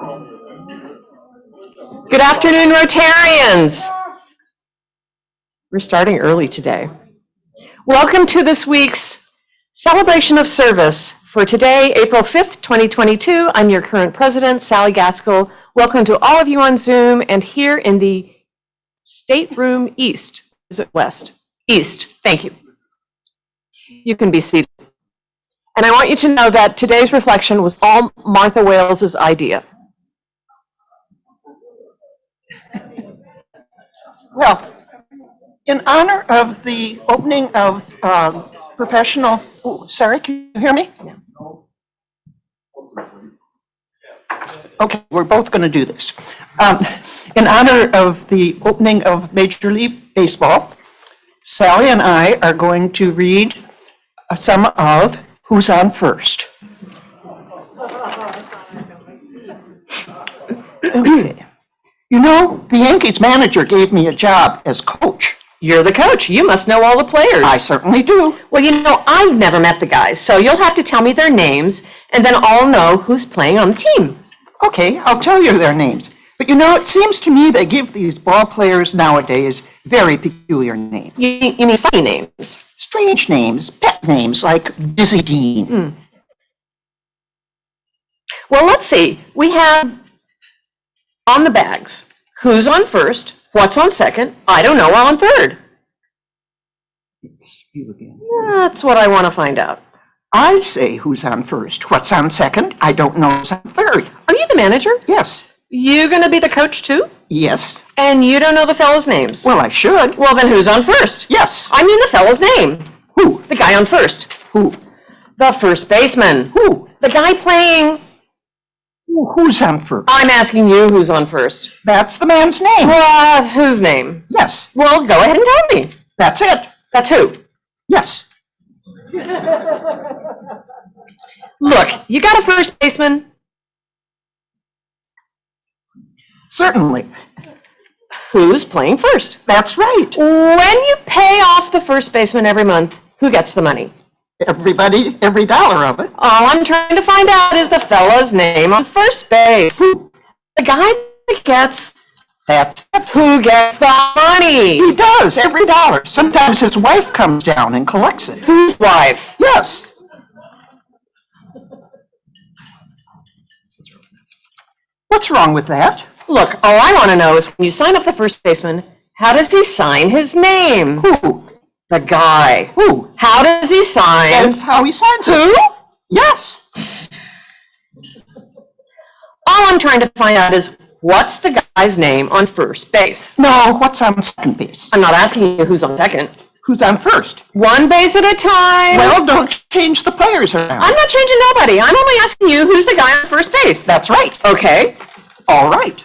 Good afternoon, Rotarians. We're starting early today. Welcome to this week's celebration of service. For today, April 5th, 2022, I'm your current president, Sally Gaskell. Welcome to all of you on Zoom and here in the Stateroom East. Is it West? East, thank you. You can be seated. And I want you to know that today's reflection was all Martha Wales's idea. Well, in honor of the opening of professional, sorry, can you hear me? Okay, we're both going to do this. In honor of the opening of Major League Baseball, Sally and I are going to read some of Who's on First. Okay. You know, the Yankees manager gave me a job as coach. You're the coach. You must know all the players. I certainly do. Well, you know, I've never met the guys, so you'll have to tell me their names, and then I'll know who's playing on the team. Okay, I'll tell you their names. But you know, it seems to me they give these ball players nowadays very peculiar names. You mean funny names? Strange names, pet names like Dizzy Dean. Well, let's see. We have on the bags, who's on first, what's on second, I don't know, on third. It's you again. That's what I want to find out. I say who's on first, what's on second, I don't know who's on third. Are you the manager? Yes. You gonna be the coach too? Yes. And you don't know the fellow's names? Well, I should. Well, then who's on first? Yes. I mean the fellow's name. Who? The guy on first. Who? The first baseman. Who? The guy playing. Who's on first? I'm asking you who's on first. That's the man's name. Whose name? Yes. Well, go ahead and tell me. That's it. That's who? Yes. Look, you got a first baseman? Certainly. Who's playing first? That's right. When you pay off the first baseman every month, who gets the money? Everybody, every dollar of it. All I'm trying to find out is the fella's name on first base. Who? The guy that gets. That's it. Who gets the money? He does, every dollar. Sometimes his wife comes down and collects it. Whose wife? Yes. What's wrong with that? Look, all I want to know is when you sign up the first baseman, how does he sign his name? Who? The guy. Who? How does he sign? That's how he signs it. Who? Yes. All I'm trying to find out is what's the guy's name on first base? No, what's on second base? I'm not asking you who's on second. Who's on first? One base at a time. Well, don't change the players around. I'm not changing nobody. I'm only asking you who's the guy on first base. That's right. Okay. All right.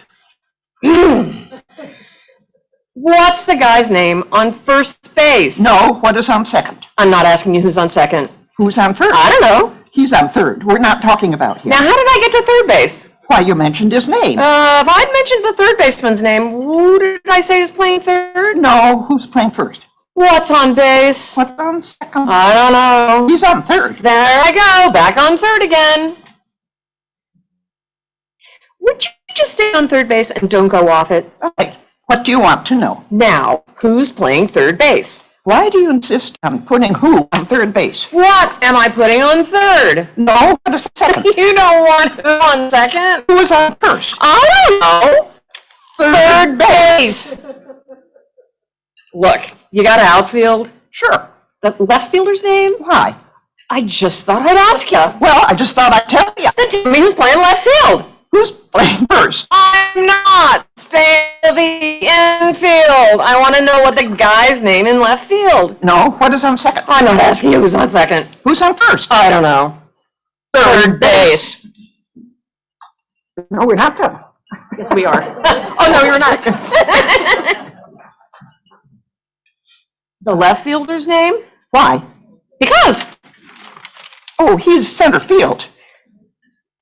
What's the guy's name on first base? No, what is on second? I'm not asking you who's on second. Who's on first? I don't know. He's on third. We're not talking about him. Now, how did I get to third base? Why, you mentioned his name. If I'd mentioned the third baseman's name, who did I say is playing third? No, who's playing first? What's on base? What's on second? I don't know. He's on third. There I go, back on third again. Would you just stay on third base and don't go off it? Okay, what do you want to know? Now, who's playing third base? Why do you insist on putting who on third base? What am I putting on third? No, what is second? You don't want who on second? Who is on first? I don't know. Third base. Look, you got an outfield? Sure. The left fielder's name? Why? I just thought I'd ask you. Well, I just thought I'd tell you. Then tell me who's playing left field. Who's playing first? I'm not staying to the infield. I want to know what the guy's name in left field. No, what is on second? I'm not asking you who's on second. Who's on first? I don't know. Third base. No, we're not done. Yes, we are. Oh, no, you're not. The left fielder's name? Why? Because. Oh, he's center field.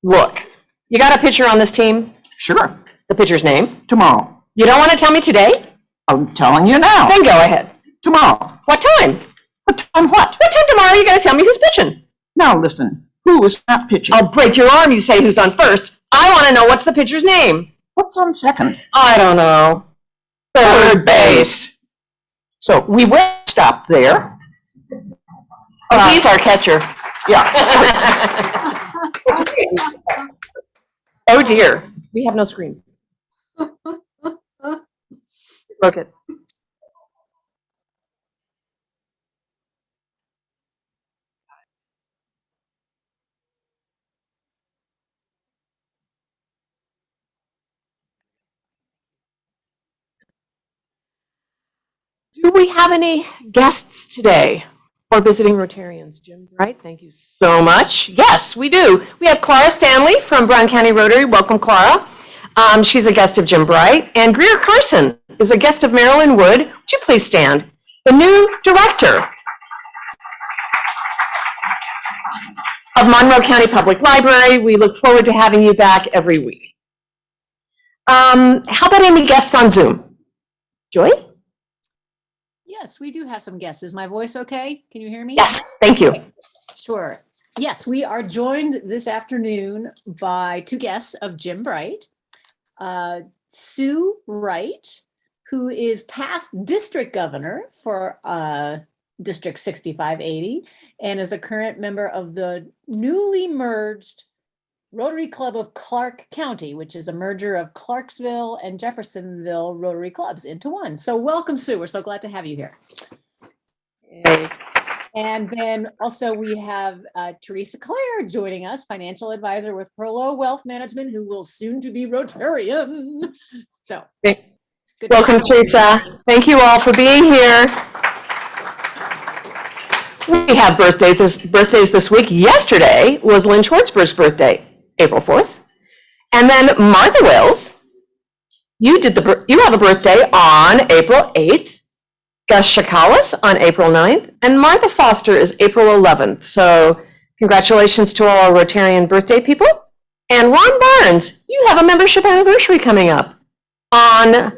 Look, you got a pitcher on this team? Sure. The pitcher's name? Tomorrow. You don't want to tell me today? I'm telling you now. Then go ahead. Tomorrow. What time? What time what? What time tomorrow you got to tell me who's pitching? Now listen, who is not pitching? I'll break your arm, you say who's on first. I want to know what's the pitcher's name. What's on second? I don't know. Third base. So we will stop there. Oh, he's our catcher. Yeah. Oh dear, we have no screen. Broke it. Do we have any guests today or visiting Rotarians? Jim Bright, thank you so much. Yes, we do. We have Clara Stanley from Brown County Rotary. Welcome, Clara. She's a guest of Jim Bright. And Greer Carson is a guest of Marilyn Wood. Would you please stand? The new director of Monroe County Public Library. We look forward to having you back every week. How about any guests on Zoom? Joy? Yes, we do have some guests. Is my voice okay? Can you hear me? Yes, thank you. Sure. Yes, we are joined this afternoon by two guests of Jim Bright. Sue Wright, who is past district governor for District 6580 and is a current member of the newly merged Rotary Club of Clark County, which is a merger of Clarksville and Jeffersonville Rotary Clubs into one. So welcome, Sue. We're so glad to have you here. Hey. And then also we have Teresa Clare joining us, financial advisor with Perlow Wealth Management, who will soon to be Rotarian. So good. Welcome, Teresa. Thank you all for being here. We have birthdays this week. Yesterday was Lynn Schwartzberg's birthday, April 4th. And then Martha Wales, you have a birthday on April 8th. Gus Shakalis on April 9th. And Martha Foster is April 11th. So congratulations to all our Rotarian birthday people. And Ron Barnes, you have a membership anniversary coming up on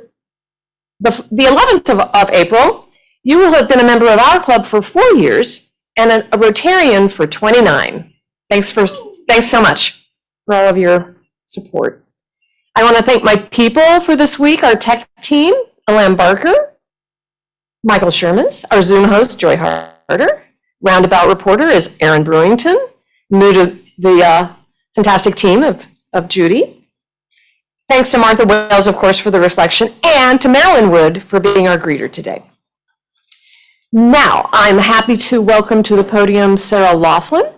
the 11th of April. You will have been a member of our club for 4 years and a Rotarian for 29. Thanks so much for all of your support. I want to thank my people for this week, our tech team, Alam Barker, Michael Shermans, our Zoom host, Joy Harder. Roundabout reporter is Aaron Brewington, new to the fantastic team of Judy. Thanks to Martha Wales, of course, for the reflection, and to Marilyn Wood for being our greeter today. Now, I'm happy to welcome to the podium Sarah Laughlin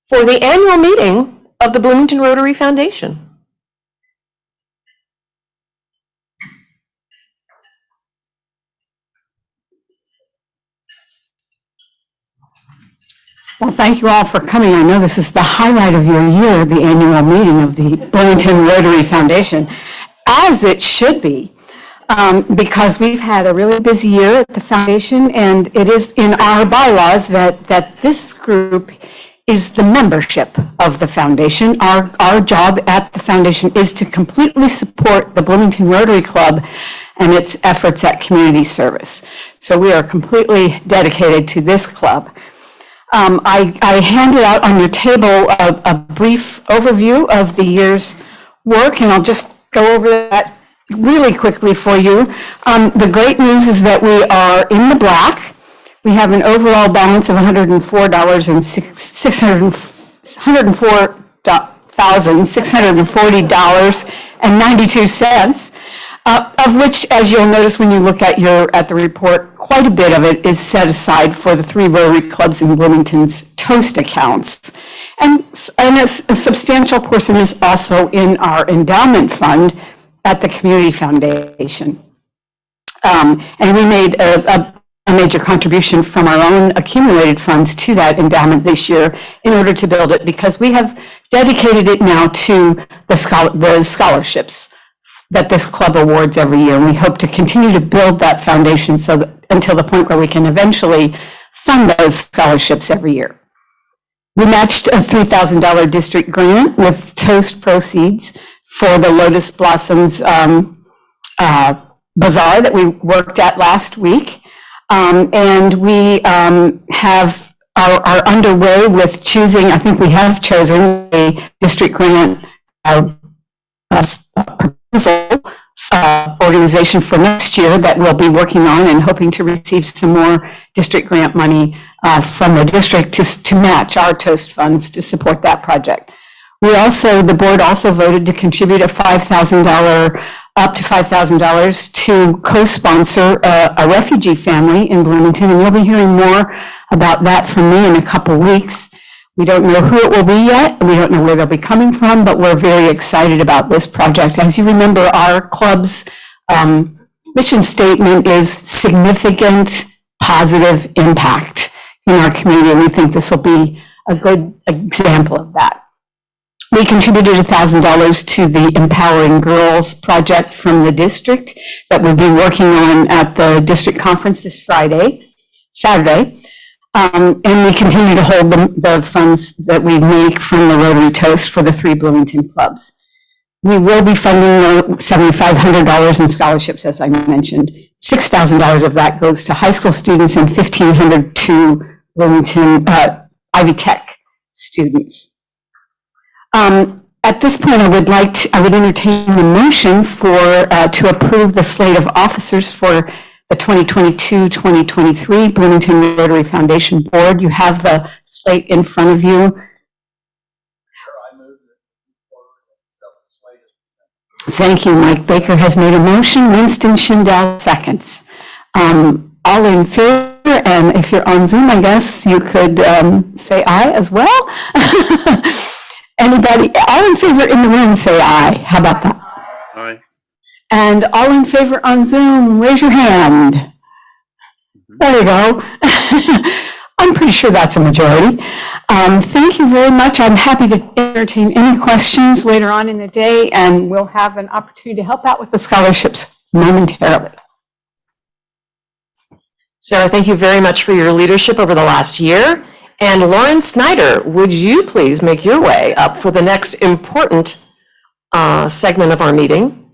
for the annual meeting of the Bloomington Rotary Foundation. Well, thank you all for coming. I know this is the highlight of your year, the annual meeting of the Bloomington Rotary Foundation, as it should be, because we've had a really busy year at the foundation, and it is in our bylaws that this group is the membership of the foundation. Our job at the foundation is to completely support the Bloomington Rotary Club and its efforts at community service. So we are completely dedicated to this club. I handed out on your table a brief overview of the year's work, and I'll just go over that really quickly for you. The great news is that we are in the black. We have an overall balance of $104,640.92. Of which, as you'll notice when you look at the report, quite a bit of it is set aside for the 3 Rotary clubs in Bloomington's Toast accounts. And a substantial portion is also in our endowment fund at the Community Foundation. And we made a major contribution from our own accumulated funds to that endowment this year in order to build it, because we have dedicated it now to the scholarships that this club awards every year. And we hope to continue to build that foundation until the point where we can eventually fund those scholarships every year. We matched a $3,000 district grant with Toast proceeds for the Lotus Blossoms Bazaar that we worked at last week. And we have are underway with choosing, I think we have chosen a district grant proposal organization for next year that we'll be working on and hoping to receive some more district grant money from the district to match our TOAST funds to support that project. The board also voted to contribute up to $5,000 to co-sponsor a refugee family in Bloomington, and you'll be hearing more about that from me in a couple weeks. We don't know who it will be yet, and we don't know where they'll be coming from, but we're very excited about this project. As you remember, our club's mission statement is significant positive impact in our community, and we think this will be a good example of that. We contributed $1,000 to the Empowering Girls project from the district that we'll be working on at the district conference this Saturday. And we continue to hold the funds that we make from the Rotary Toast for the 3 Bloomington clubs. We will be funding $7,500 in scholarships, as I mentioned. $6,000 of that goes to high school students and $1,500 to Bloomington Ivy Tech students. At this point, I would entertain the motion to approve the slate of officers for the 2022-2023 Bloomington Rotary Foundation Board. You have the slate in front of you. Thank you. Mike Baker has made a motion. Winston Schindel seconds. All in favor, and if you're on Zoom, I guess you could say aye as well. Anybody, all in favor in the room, say aye. How about that? Aye. And all in favor on Zoom, raise your hand. There you go. I'm pretty sure that's a majority. Thank you very much. I'm happy to entertain any questions later on in the day, and we'll have an opportunity to help out with the scholarships momentarily. Sarah, thank you very much for your leadership over the last year. And Lauren Snyder, would you please make your way up for the next important segment of our meeting,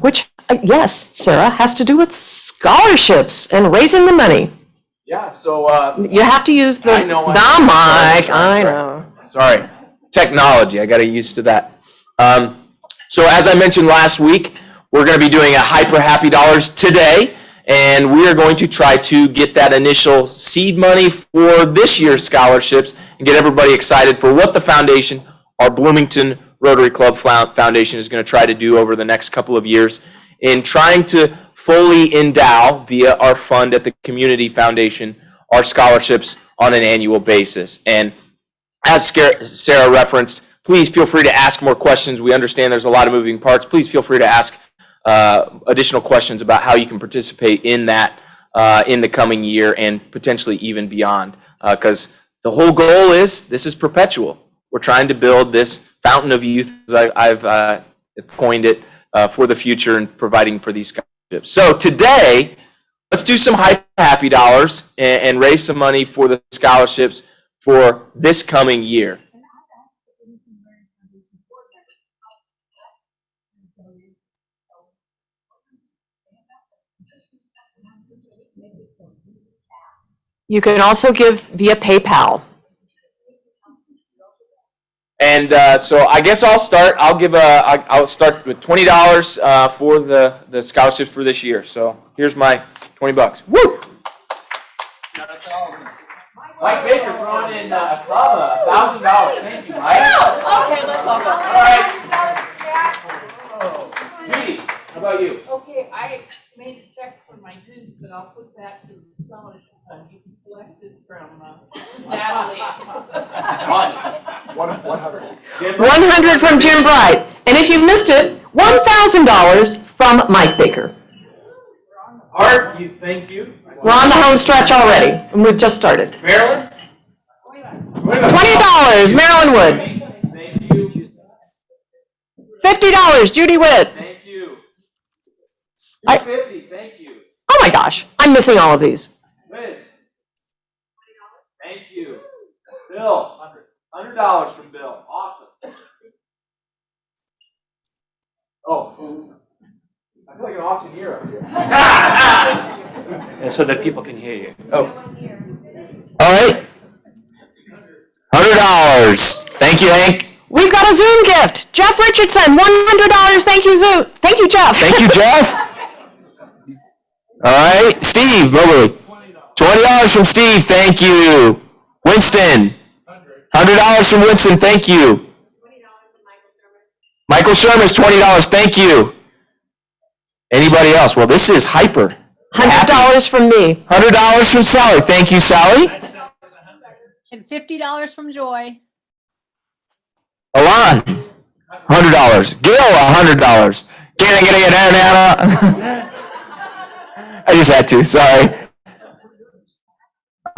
which, yes, Sarah, has to do with scholarships and raising the money. Yeah, so You have to use the mic. I know. Sorry, technology. I got to get used to that. So as I mentioned last week, we're going to be doing a Hyper Happy Dollars today, and we are going to try to get that initial seed money for this year's scholarships and get everybody excited for what the foundation, our Bloomington Rotary Club Foundation, is going to try to do over the next couple of years in trying to fully endow via our fund at the Community Foundation our scholarships on an annual basis. And as Sarah referenced, please feel free to ask more questions. We understand there's a lot of moving parts. Please feel free to ask additional questions about how you can participate in that in the coming year and potentially even beyond. Because the whole goal is this is perpetual. We're trying to build this fountain of youth, as I've coined it, for the future and providing for these scholarships. So today, let's do some happy dollars and raise some money for the scholarships for this coming year. You can also give via PayPal. And so I guess I'll start. I'll start with $20 for the scholarships for this year. So here's my $20. Woo! Mike Baker throwing in $1,000. Thank you, Mike. Okay, let's all go. All right. Judy, how about you? Okay, I made a check for my dues, but I'll put that to the scholarship fund. You can collect this from Natalie. Awesome. 100 from Jim Bright. And if you missed it, $1,000 from Mike Baker. Art, thank you. We're on the home stretch already, and we've just started. Marilyn? $20, Marilyn Wood. Thank you. $50, Judy Witt. Thank you. I- $250, thank you. Oh my gosh, I'm missing all of these. Liz? Thank you. Bill? $100 from Bill. Awesome. Oh, I feel like an auctioneer up here. And so that people can hear you. Oh. All right. $100. Thank you, Hank. We've got a Zoom gift. Jeff Richardson, $100. Thank you, Zoom. Thank you, Jeff. Thank you, Jeff. All right, Steve Mobley. $20 from Steve, thank you. Winston. $100 from Winston, thank you. Michael Sherman is $20, thank you. Anybody else? Well, this is hyper. $100 from me. $100 from Sally, thank you, Sally. And $50 from Joy. Alon, $100. Gil, $100. Get it. I just had to, sorry.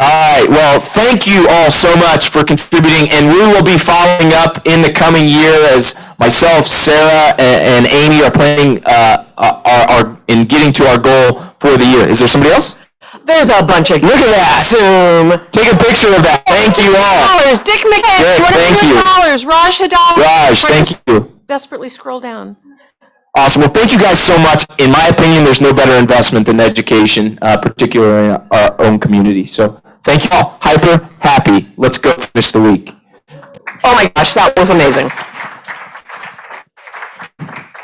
All right, well, thank you all so much for contributing, and we will be following up in the coming year as myself, Sarah, and Amy are planning in getting to our goal for the year. Is there somebody else? There's a bunch of. Look at that. Zoom. Take a picture of that. Thank you all. Dick McCann, Good, thank you. $200. Raj Hadal. Raj, thank you. Desperately scroll down. Awesome. Well, thank you guys so much. In my opinion, there's no better investment than education, particularly in our own community. So thank you all. Hyper happy. Let's go finish the week. Oh my gosh, that was amazing.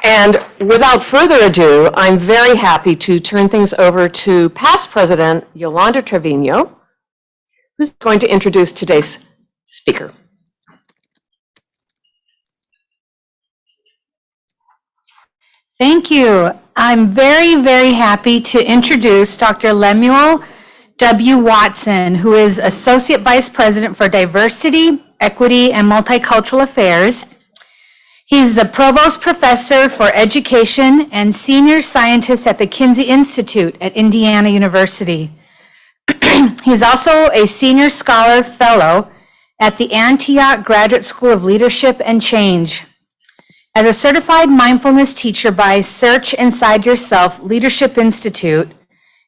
And without further ado, I'm very happy to turn things over to past President Yolanda Trevino, who's going to introduce today's speaker. Thank you. I'm very, very happy to introduce Dr. Lemuel W. Watson, who is Associate Vice President for Diversity, Equity, and Multicultural Affairs. He's the Provost Professor for Education and Senior Scientist at the Kinsey Institute at Indiana University. He's also a Senior Scholar Fellow at the Antioch Graduate School of Leadership and Change. As a certified mindfulness teacher by Search Inside Yourself Leadership Institute,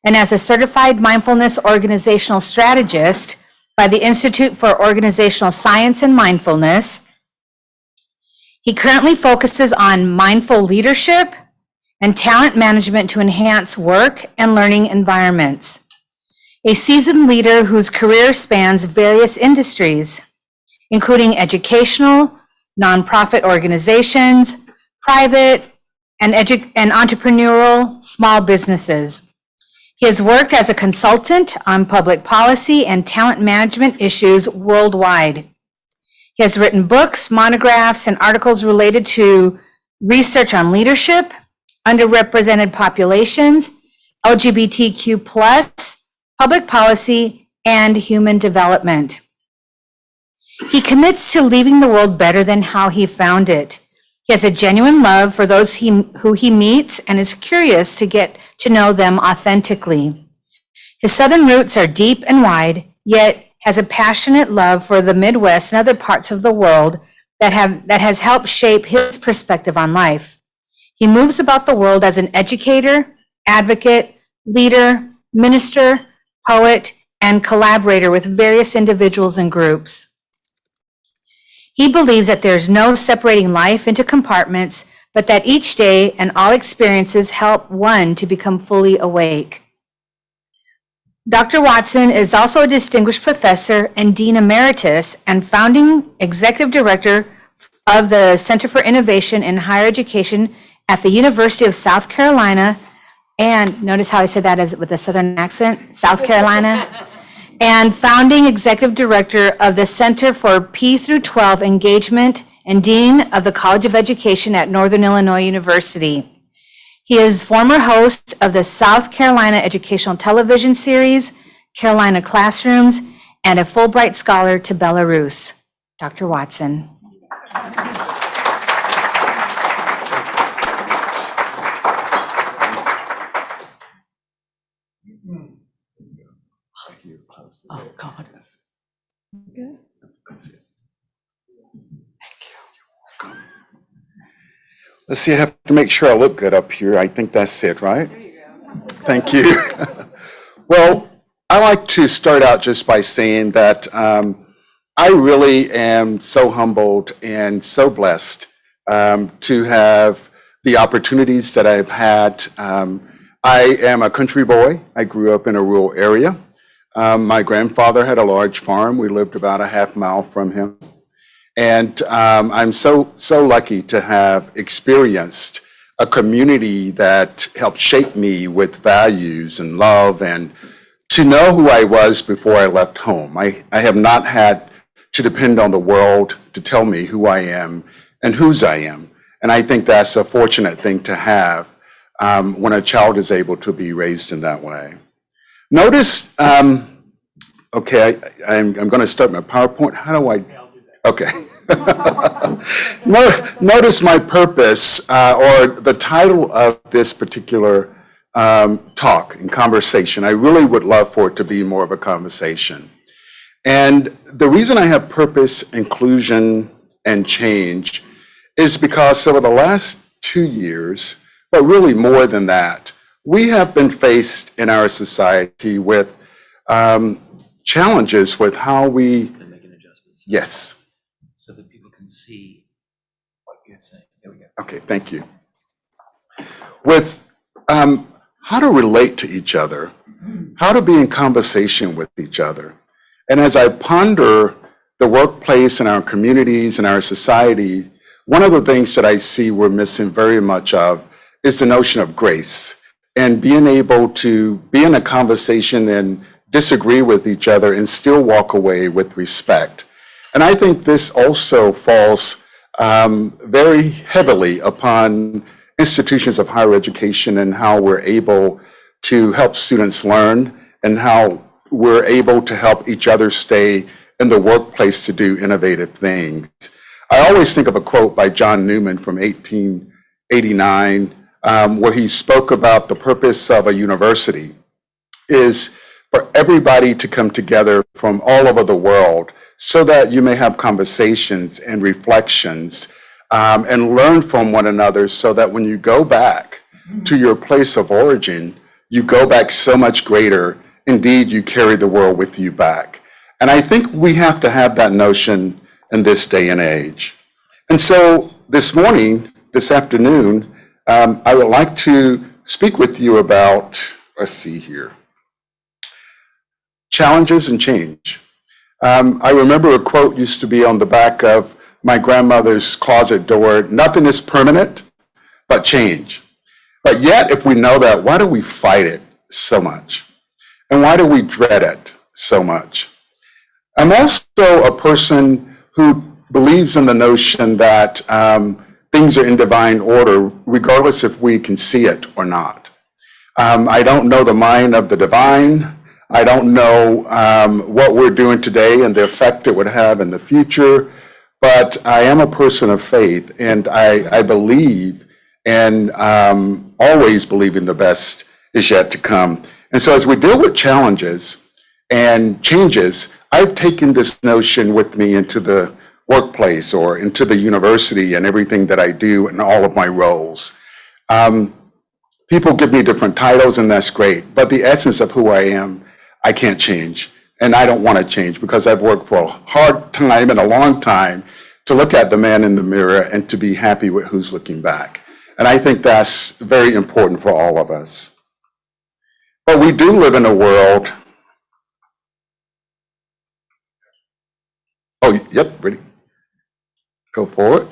and as a certified mindfulness organizational strategist by the Institute for Organizational Science and Mindfulness, he currently focuses on mindful leadership and talent management to enhance work and learning environments. A seasoned leader whose career spans various industries, including educational, nonprofit organizations, private, and entrepreneurial small businesses. He has worked as a consultant on public policy and talent management issues worldwide. He has written books, monographs, and articles related to research on leadership, underrepresented populations, LGBTQ+, public policy, and human development. He commits to leaving the world better than how he found it. He has a genuine love for those who he meets and is curious to get to know them authentically. His Southern roots are deep and wide, yet has a passionate love for the Midwest and other parts of the world that has helped shape his perspective on life. He moves about the world as an educator, advocate, leader, minister, poet, and collaborator with various individuals and groups. He believes that there's no separating life into compartments, but that each day and all experiences help one to become fully awake. Dr. Watson is also a distinguished professor and Dean Emeritus and founding executive director of the Center for Innovation in Higher Education at the University of South Carolina. And notice how I said that as with a Southern accent, South Carolina. And founding executive director of the Center for P through 12 Engagement and Dean of the College of Education at Northern Illinois University. He is former host of the South Carolina Educational Television Series, Carolina Classrooms, and a Fulbright Scholar to Belarus. Dr. Watson. Oh, God. Let's see, I have to make sure I look good up here. I think that's it, right? There you go. Thank you. Well, I like to start out just by saying that I really am so humbled and so blessed to have the opportunities that I've had. I am a country boy. I grew up in a rural area. My grandfather had a large farm. We lived about a half mile from him. And I'm so lucky to have experienced a community that helped shape me with values and love, and to know who I was before I left home. I have not had to depend on the world to tell me who I am and whose I am. And I think that's a fortunate thing to have when a child is able to be raised in that way. Notice, okay, I'm going to start my PowerPoint. How do I? Okay. Notice my purpose, or the title of this particular talk and conversation. I really would love for it to be more of a conversation. And the reason I have purpose, inclusion, and change is because over the last 2 years, but really more than that, we have been faced in our society with challenges with how we. Can I make an adjustment? Yes. So that people can see what you're saying. There we go. Okay, thank you. With how to relate to each other, how to be in conversation with each other. And as I ponder the workplace and our communities and our society, one of the things that I see we're missing very much of is the notion of grace and being able to be in a conversation and disagree with each other and still walk away with respect. And I think this also falls very heavily upon institutions of higher education and how we're able to help students learn and how we're able to help each other stay in the workplace to do innovative things. I always think of a quote by John Newman from 1889, where he spoke about the purpose of a university is for everybody to come together from all over the world so that you may have conversations and reflections and learn from one another, so that when you go back to your place of origin, you go back so much greater. Indeed, you carry the world with you back. And I think we have to have that notion in this day and age. And so this afternoon, I would like to speak with you about, let's see here, challenges and change. I remember a quote used to be on the back of my grandmother's closet door: nothing is permanent but change. But yet, if we know that, why do we fight it so much? And why do we dread it so much? I'm also a person who believes in the notion that things are in divine order, regardless if we can see it or not. I don't know the mind of the divine. I don't know what we're doing today and the effect it would have in the future, but I am a person of faith, and I believe and always believing the best is yet to come. And so as we deal with challenges and changes, I've taken this notion with me into the workplace or into the university and everything that I do in all of my roles. People give me different titles, and that's great, but the essence of who I am, I can't change, and I don't want to change, because I've worked for a hard time and a long time to look at the man in the mirror and to be happy with who's looking back. And I think that's very important for all of us. But we do live in a world. Oh, yep, ready? Go forward.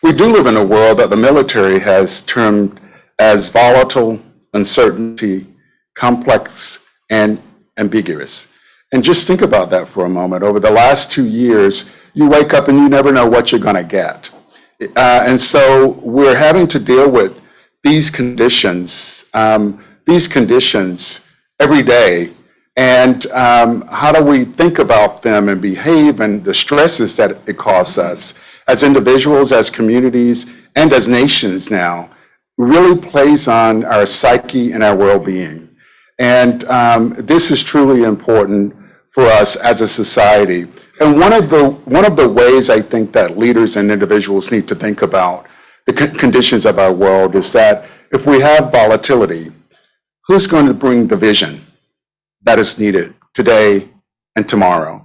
We do live in a world that the military has termed as volatile, uncertainty, complex, and ambiguous. And just think about that for a moment. Over the last 2 years, you wake up and you never know what you're going to get. And so we're having to deal with these conditions every day. And how do we think about them and behave, and the stresses that it causes us as individuals, as communities, and as nations now, really plays on our psyche and our well-being. And this is truly important for us as a society. And one of the ways I think that leaders and individuals need to think about the conditions of our world is that if we have volatility, who's going to bring the vision that is needed today and tomorrow?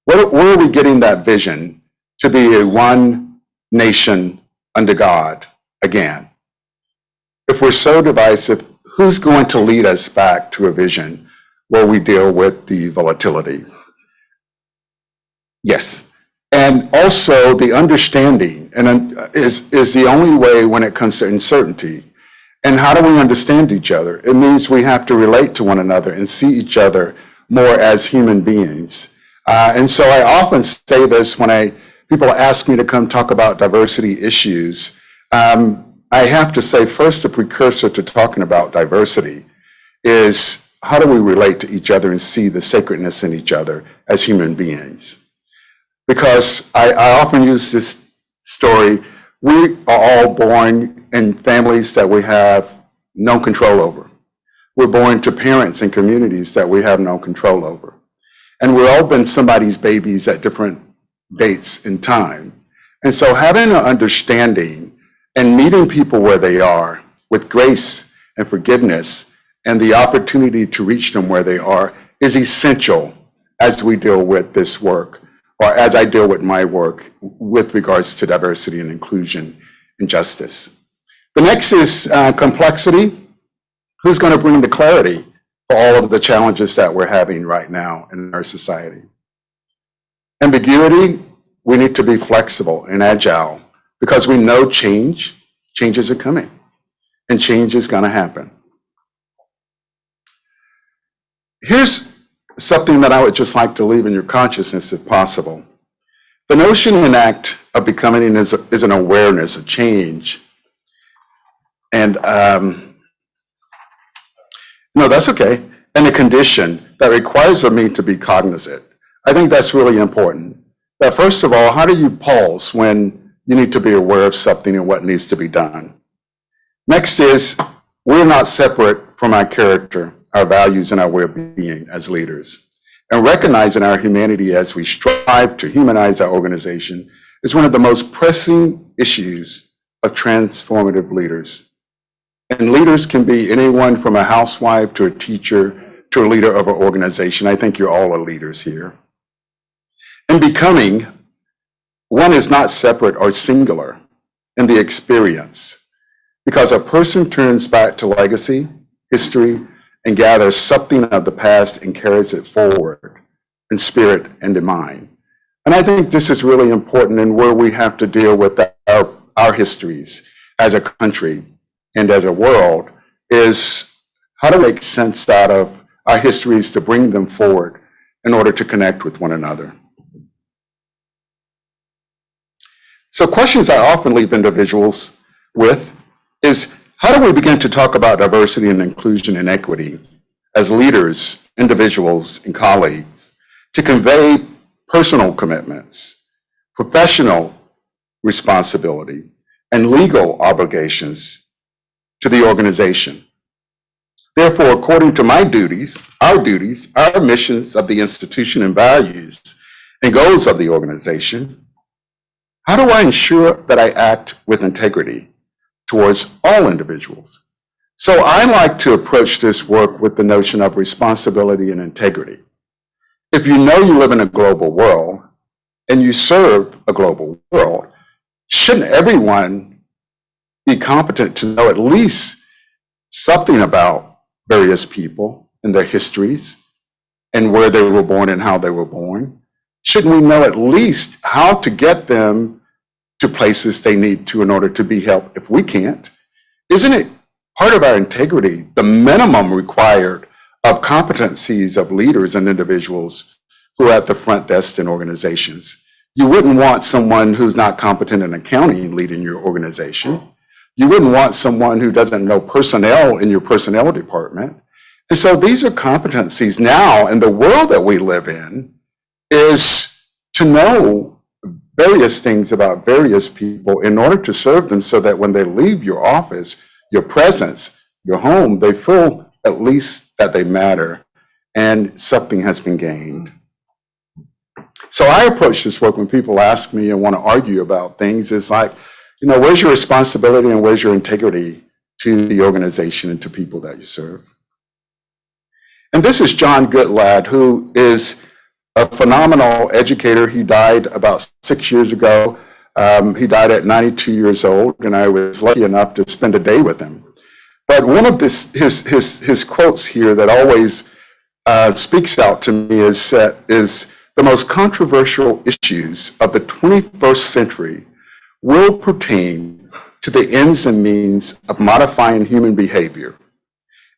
Where are we getting that vision to be a one nation under God again? If we're so divisive, who's going to lead us back to a vision where we deal with the volatility? Yes. And also the understanding is the only way when it comes to uncertainty. And how do we understand each other? It means we have to relate to one another and see each other more as human beings. And so I often say this when people ask me to come talk about diversity issues. I have to say first, the precursor to talking about diversity is how do we relate to each other and see the sacredness in each other as human beings? Because I often use this story. We are all born in families that we have no control over. We're born to parents and communities that we have no control over. And we've all been somebody's babies at different dates in time. And so having an understanding and meeting people where they are with grace and forgiveness and the opportunity to reach them where they are is essential as we deal with this work, or as I deal with my work with regards to diversity and inclusion and justice. The next is complexity. Who's going to bring the clarity for all of the challenges that we're having right now in our society? Ambiguity, we need to be flexible and agile because we know changes are coming, and change is going to happen. Here's something that I would just like to leave in your consciousness if possible. The notion and act of becoming is an awareness, a change. And no, that's okay. And a condition that requires of me to be cognizant. I think that's really important. That first of all, how do you pause when you need to be aware of something and what needs to be done? Next is, we're not separate from our character, our values, and our way of being as leaders. And recognizing our humanity as we strive to humanize our organization is one of the most pressing issues of transformative leaders. And leaders can be anyone from a housewife to a teacher to a leader of an organization. I think you're all leaders here. And becoming, one is not separate or singular in the experience, because a person turns back to legacy, history, and gathers something of the past and carries it forward in spirit and in mind. And I think this is really important in where we have to deal with our histories as a country and as a world, is how to make sense out of our histories to bring them forward in order to connect with one another. So questions I often leave individuals with is, how do we begin to talk about diversity and inclusion and equity as leaders, individuals, and colleagues to convey personal commitments, professional responsibility, and legal obligations to the organization? Therefore, according to my duties, our missions of the institution and values and goals of the organization, how do I ensure that I act with integrity towards all individuals? So I like to approach this work with the notion of responsibility and integrity. If you know you live in a global world and you serve a global world, shouldn't everyone be competent to know at least something about various people and their histories and where they were born and how they were born? Shouldn't we know at least how to get them to places they need to in order to be helped if we can't? Isn't it part of our integrity, the minimum required of competencies of leaders and individuals who are at the front desk in organizations? You wouldn't want someone who's not competent in accounting leading your organization. You wouldn't want someone who doesn't know personnel in your personnel department. And so these are competencies now in the world that we live in, is to know various things about various people in order to serve them so that when they leave your office, your presence, your home, they feel at least that they matter and something has been gained. So I approach this work when people ask me and want to argue about things, it's like, where's your responsibility and where's your integrity to the organization and to people that you serve? And this is John Goodlatte, who is a phenomenal educator. He died about 6 years ago. He died at 92 years old, and I was lucky enough to spend a day with him. But one of his quotes here that always speaks out to me is the most controversial issues of the 21st century will pertain to the ends and means of modifying human behavior,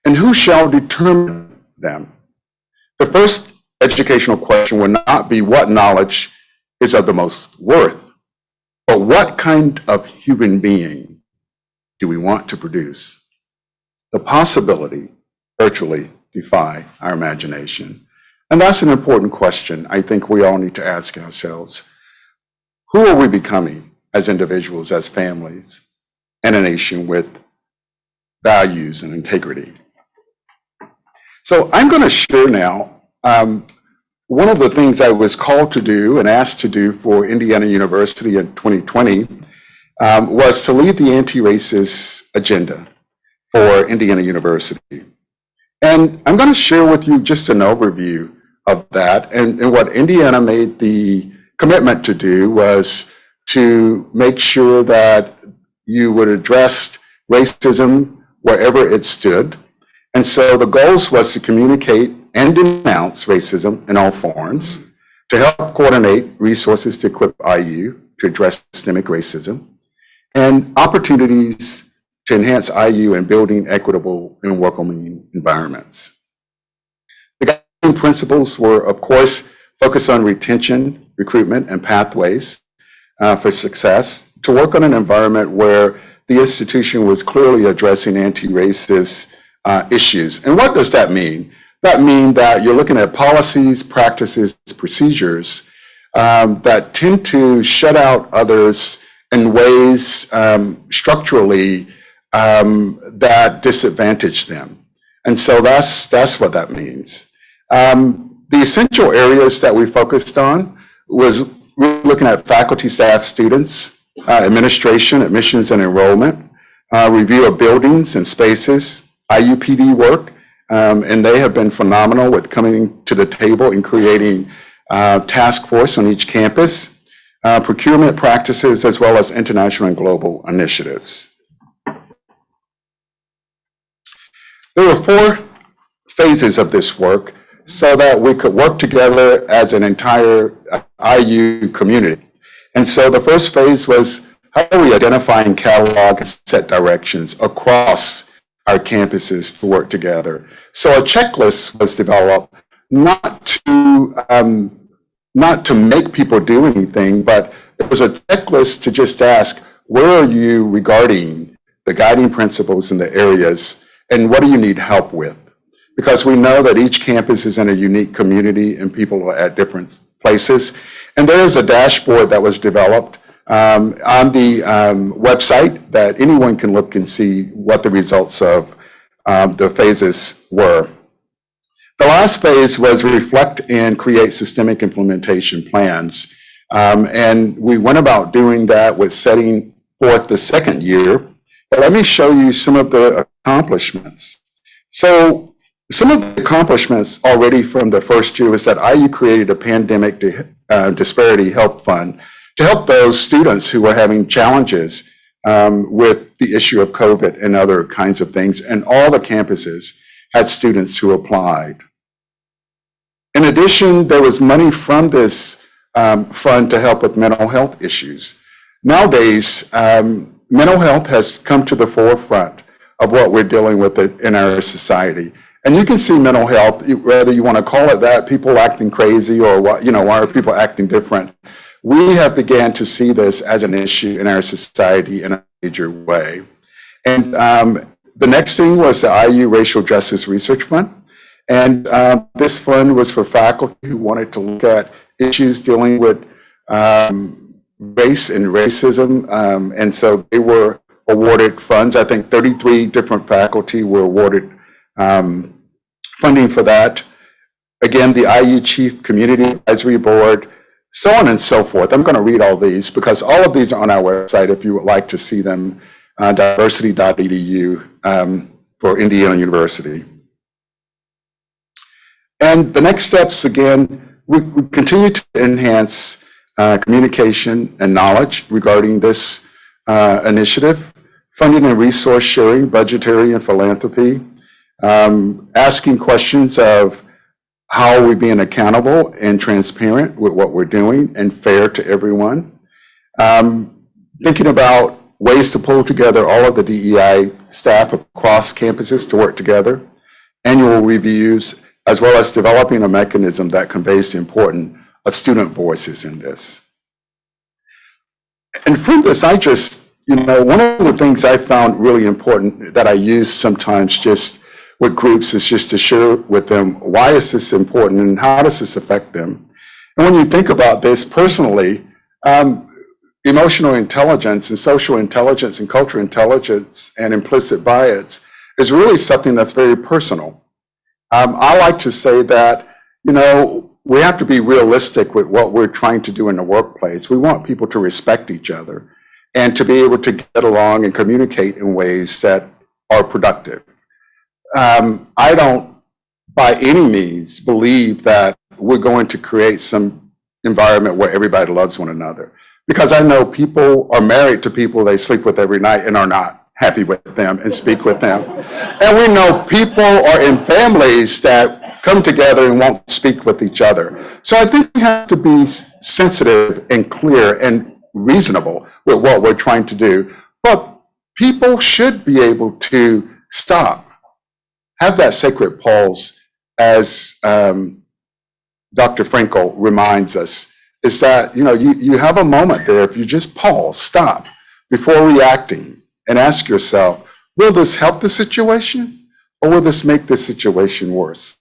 and who shall determine them. The first educational question will not be what knowledge is of the most worth, but what kind of human being do we want to produce? The possibility virtually defy our imagination. And that's an important question I think we all need to ask ourselves. Who are we becoming as individuals, as families, and a nation with values and integrity? So I'm going to share now one of the things I was called to do and asked to do for Indiana University in 2020 was to lead the anti-racist agenda for Indiana University. And I'm going to share with you just an overview of that. And what Indiana made the commitment to do was to make sure that you would address racism wherever it stood. And so the goals was to communicate and denounce racism in all forms, to help coordinate resources to equip IU to address systemic racism, and opportunities to enhance IU in building equitable and welcoming environments. The guiding principles were, of course, focused on retention, recruitment, and pathways for success, to work on an environment where the institution was clearly addressing anti-racist issues. And what does that mean? That means that you're looking at policies, practices, procedures that tend to shut out others in ways structurally that disadvantage them. And so that's what that means. The essential areas that we focused on was really looking at faculty, staff, students, administration, admissions and enrollment, review of buildings and spaces, IUPD work, and they have been phenomenal with coming to the table and creating task force on each campus, procurement practices, as well as international and global initiatives. There were 4 phases of this work so that we could work together as an entire IU community. And so the first phase was how do we identify and catalog and set directions across our campuses to work together. So a checklist was developed not to make people do anything, but it was a checklist to just ask, where are you regarding the guiding principles in the areas, and what do you need help with? Because we know that each campus is in a unique community and people are at different places. And there is a dashboard that was developed on the website that anyone can look and see what the results of the phases were. The last phase was reflect and create systemic implementation plans. And we went about doing that with setting forth the second year. But let me show you some of the accomplishments. So some of the accomplishments already from the first year was that IU created a pandemic disparity help fund to help those students who were having challenges with the issue of COVID and other kinds of things. And all the campuses had students who applied. In addition, there was money from this fund to help with mental health issues. Nowadays, mental health has come to the forefront of what we're dealing with in our society. And you can see mental health, whether you want to call it that, people acting crazy or what, why are people acting different? We have began to see this as an issue in our society in a major way. And the next thing was the IU Racial Justice Research Fund. And this fund was for faculty who wanted to look at issues dealing with race and racism. And so they were awarded funds. I think 33 different faculty were awarded funding for that. Again, the IU Chief Community Advisory Board, so on and so forth. I'm going to read all these because all of these are on our website if you would like to see them, diversity.edu for Indiana University. And the next steps, again, we continue to enhance communication and knowledge regarding this initiative, funding and resource sharing, budgetary and philanthropy, asking questions of how are we being accountable and transparent with what we're doing and fair to everyone, thinking about ways to pull together all of the DEI staff across campuses to work together, annual reviews, as well as developing a mechanism that conveys the importance of student voices in this. And from this, I just, one of the things I found really important that I use sometimes just with groups is just to share with them, why is this important and how does this affect them? And when you think about this personally, emotional intelligence and social intelligence and cultural intelligence and implicit bias is really something that's very personal. I like to say that, we have to be realistic with what we're trying to do in the workplace. We want people to respect each other and to be able to get along and communicate in ways that are productive. I don't by any means believe that we're going to create some environment where everybody loves one another, because I know people are married to people they sleep with every night and are not happy with them and speak with them. And we know people are in families that come together and won't speak with each other. So I think we have to be sensitive and clear and reasonable with what we're trying to do. But people should be able to stop, have that sacred pause, as Dr. Frankel reminds us, is that, you have a moment there, if you just pause, stop, before reacting and ask yourself, will this help the situation or will this make the situation worse?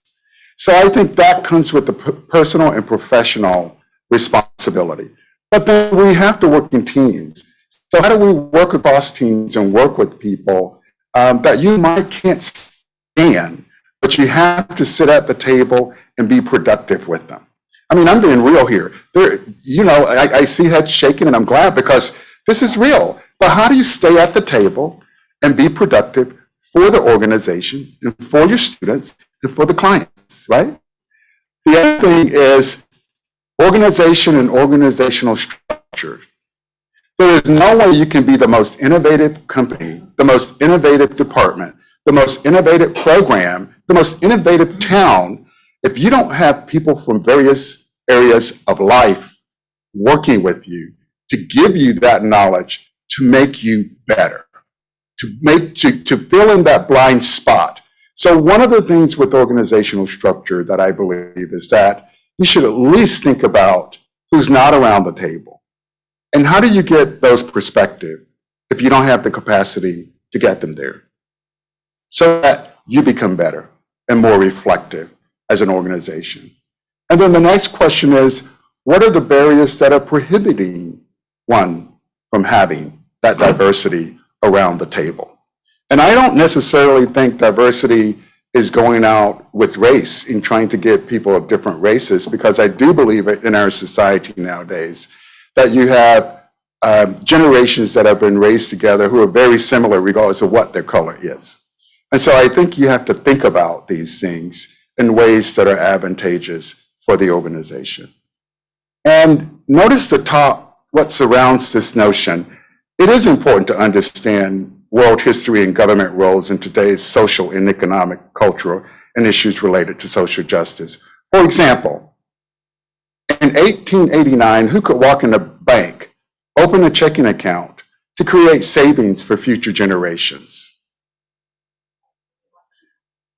So I think that comes with the personal and professional responsibility. But then we have to work in teams. So how do we work across teams and work with people that you can't stand, but you have to sit at the table and be productive with them? I mean, I'm being real here. I see heads shaking and I'm glad because this is real. But how do you stay at the table and be productive for the organization and for your students and for the clients, right? The other thing is organization and organizational structure. There is no way you can be the most innovative company, the most innovative department, the most innovative program, the most innovative town, if you don't have people from various areas of life working with you to give you that knowledge to make you better, to fill in that blind spot. So one of the things with organizational structure that I believe is that you should at least think about who's not around the table. And how do you get those perspectives if you don't have the capacity to get them there? So that you become better and more reflective as an organization. And then the next question is, what are the barriers that are prohibiting one from having that diversity around the table? And I don't necessarily think diversity is going out with race and trying to get people of different races, because I do believe it in our society nowadays that you have generations that have been raised together who are very similar regardless of what their color is. And so I think you have to think about these things in ways that are advantageous for the organization. And notice the top, what surrounds this notion. It is important to understand world history and government roles in today's social and economic, cultural, and issues related to social justice. For example, in 1889, who could walk in a bank, open a checking account to create savings for future generations?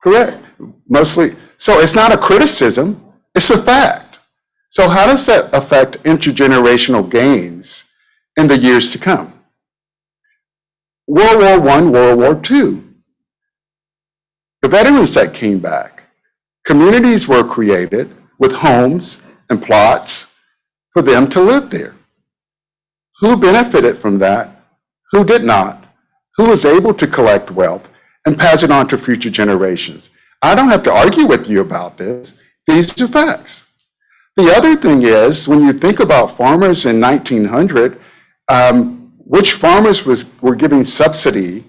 Correct, mostly. So it's not a criticism, it's a fact. So how does that affect intergenerational gains in the years to come? World War I, World War II. The veterans that came back, communities were created with homes and plots for them to live there. Who benefited from that? Who did not? Who was able to collect wealth and pass it on to future generations? I don't have to argue with you about this. These are facts. The other thing is, when you think about farmers in 1900, which farmers were giving subsidy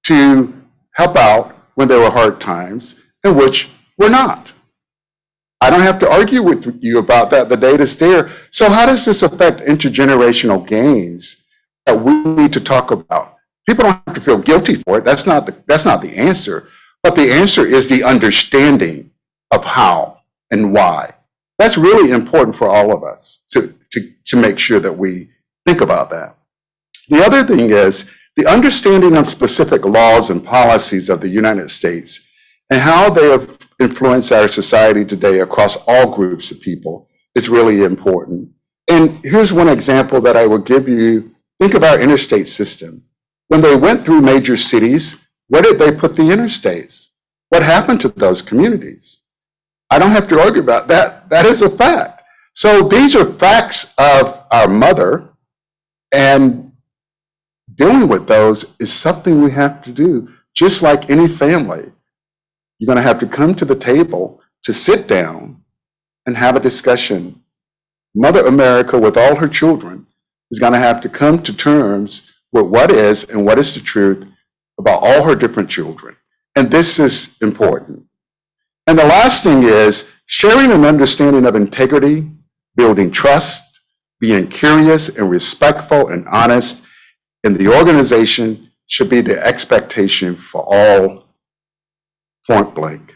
to help out when there were hard times and which were not? I don't have to argue with you about that. The data's there. So how does this affect intergenerational gains that we need to talk about? People don't have to feel guilty for it. That's not the answer. But the answer is the understanding of how and why. That's really important for all of us to make sure that we think about that. The other thing is the understanding of specific laws and policies of the United States and how they have influenced our society today across all groups of people is really important. And here's one example that I will give you. Think of our interstate system. When they went through major cities, where did they put the interstates? What happened to those communities? I don't have to argue about that. That is a fact. So these are facts of our mother, and dealing with those is something we have to do, just like any family. You're going to have to come to the table to sit down and have a discussion. Mother America, with all her children, is going to have to come to terms with what is and what is the truth about all her different children. And this is important. And the last thing is sharing an understanding of integrity, building trust, being curious and respectful and honest in the organization should be the expectation for all, point blank.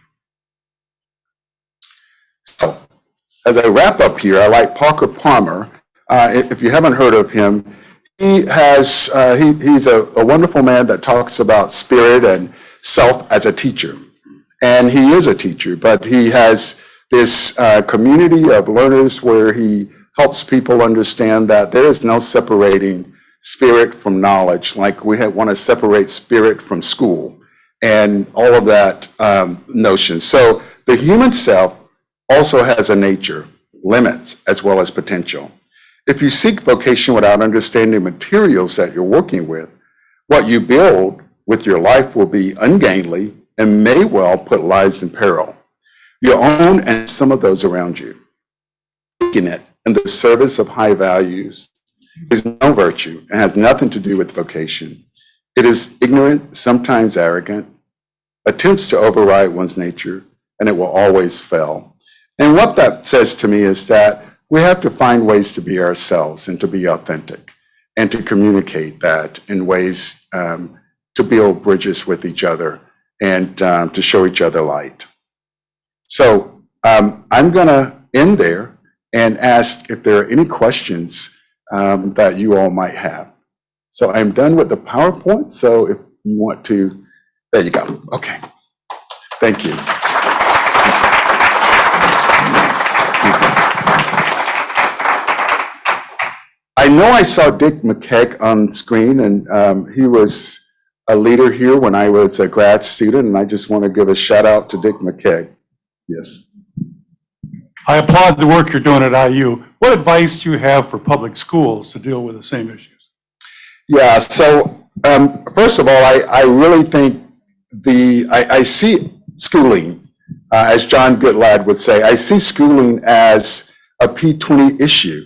So, as I wrap up here, I like Parker Palmer. If you haven't heard of him, he's a wonderful man that talks about spirit and self as a teacher. And he is a teacher, but he has this community of learners where he helps people understand that there is no separating spirit from knowledge, like we want to separate spirit from school and all of that notion. So the human self also has a nature, limits, as well as potential. If you seek vocation without understanding materials that you're working with, what you build with your life will be ungainly and may well put lives in peril, your own and some of those around you. Taking it in the service of high values is no virtue and has nothing to do with vocation. It is ignorant, sometimes arrogant, attempts to override one's nature, and it will always fail. And what that says to me is that we have to find ways to be ourselves and to be authentic and to communicate that in ways to build bridges with each other and to show each other light. So I'm going to end there and ask if there are any questions that you all might have. So I'm done with the PowerPoint. So if you want to, there you go. Okay. Thank you. I know I saw Dick McKeag on screen, and he was a leader here when I was a grad student, and I just want to give a shout out to Dick McKeag. Yes. I applaud the work you're doing at IU. What advice do you have for public schools to deal with the same issues? Yeah, so first of all, I really think I see schooling, as John Goodlatte would say, I see schooling as a P20 issue.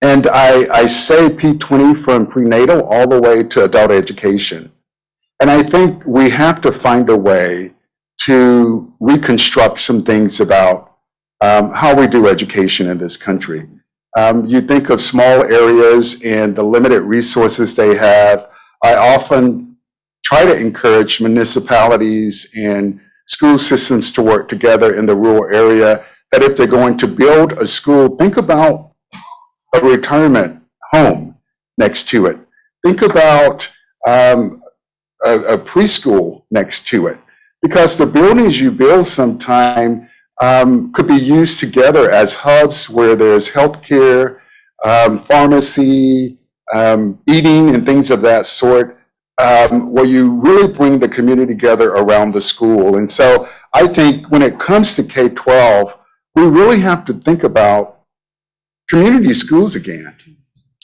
And I say P20 from prenatal all the way to adult education. And I think we have to find a way to reconstruct some things about how we do education in this country. You think of small areas and the limited resources they have. I often try to encourage municipalities and school systems to work together in the rural area, that if they're going to build a school, think about a retirement home next to it. Think about a preschool next to it, because the buildings you build sometime could be used together as hubs where there's healthcare, pharmacy, eating, and things of that sort, where you really bring the community together around the school. And so I think when it comes to K-12, we really have to think about community schools again.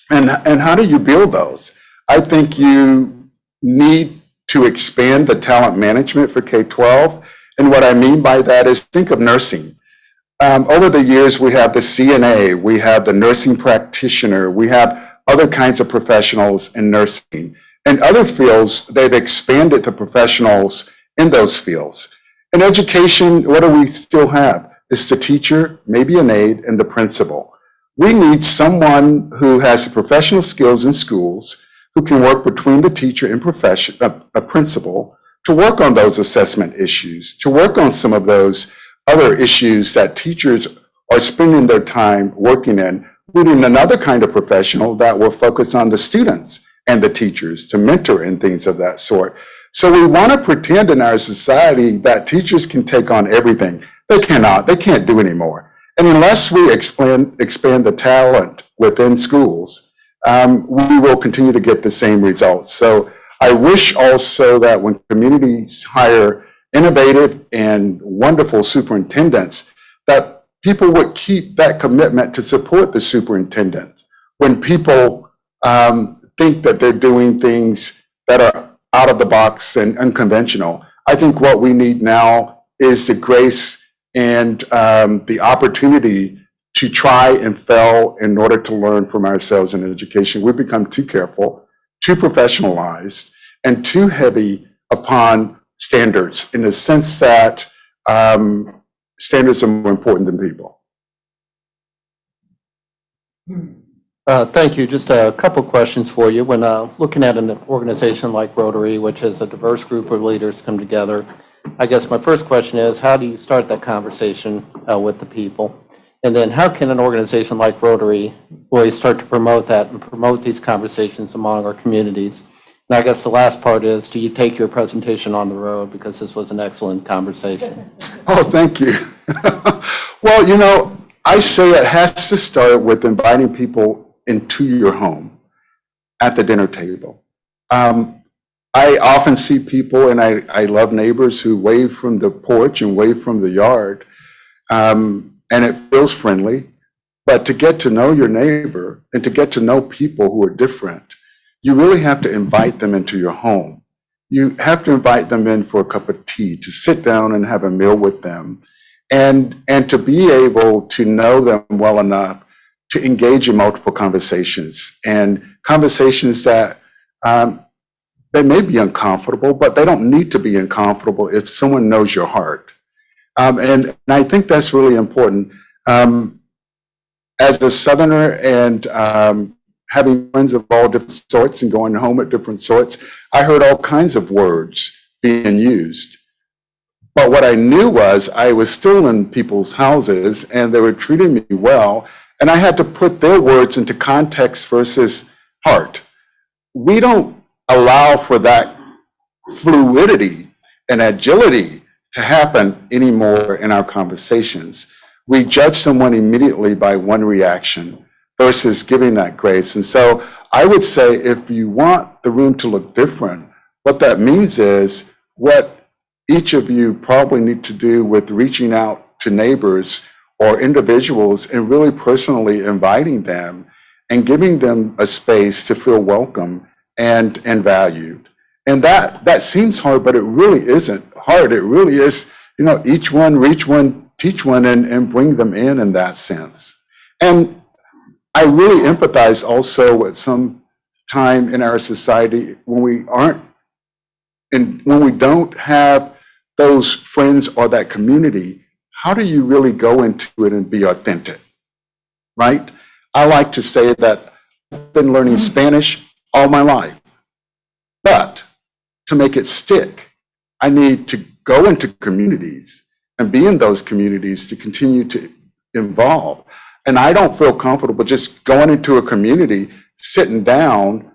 And how do you build those? I think you need to expand the talent management for K-12. And what I mean by that is, think of nursing. Over the years, we have the CNA, we have the nursing practitioner, we have other kinds of professionals in nursing. In other fields, they've expanded the professionals in those fields. In education, what do we still have? It's the teacher, maybe an aide, and the principal. We need someone who has the professional skills in schools, who can work between the teacher and a principal to work on those assessment issues, to work on some of those other issues that teachers are spending their time working in, including another kind of professional that will focus on the students and the teachers to mentor and things of that sort. So we want to pretend in our society that teachers can take on everything. They cannot. They can't do anymore. And unless we expand the talent within schools, we will continue to get the same results. So I wish also that when communities hire innovative and wonderful superintendents, that people would keep that commitment to support the superintendent. When people think that they're doing things that are out of the box and unconventional, I think what we need now is the grace and the opportunity to try and fail in order to learn from ourselves in education. We've become too careful, too professionalized, and too heavy upon standards in the sense that standards are more important than people. Thank you. Just a couple questions for you. When looking at an organization like Rotary, which is a diverse group of leaders come together, I guess my first question is, how do you start that conversation with the people? And then how can an organization like Rotary really start to promote that and promote these conversations among our communities? And I guess the last part is, do you take your presentation on the road? Because this was an excellent conversation. Oh, thank you. Well, you know, I say it has to start with inviting people into your home at the dinner table. I often see people, and I love neighbors who wave from the porch and wave from the yard, and it feels friendly. But to get to know your neighbor and to get to know people who are different, you really have to invite them into your home. You have to invite them in for a cup of tea, to sit down and have a meal with them, and to be able to know them well enough to engage in multiple conversations, and conversations that they may be uncomfortable, but they don't need to be uncomfortable if someone knows your heart. And I think that's really important. As a Southerner and having friends of all different sorts and going home at different sorts, I heard all kinds of words being used. But what I knew was I was still in people's houses and they were treating me well, and I had to put their words into context versus heart. We don't allow for that fluidity and agility to happen anymore in our conversations. We judge someone immediately by one reaction versus giving that grace. And so I would say, if you want the room to look different, what that means is what each of you probably need to do with reaching out to neighbors or individuals and really personally inviting them and giving them a space to feel welcome and valued. And that seems hard, but it really isn't hard. It really is, you know, each one, reach one, teach one, and bring them in that sense. And I really empathize also with some time in our society when we aren't, and when we don't have those friends or that community, how do you really go into it and be authentic, right? I like to say that I've been learning Spanish all my life, but to make it stick, I need to go into communities and be in those communities to continue to involve. And I don't feel comfortable just going into a community, sitting down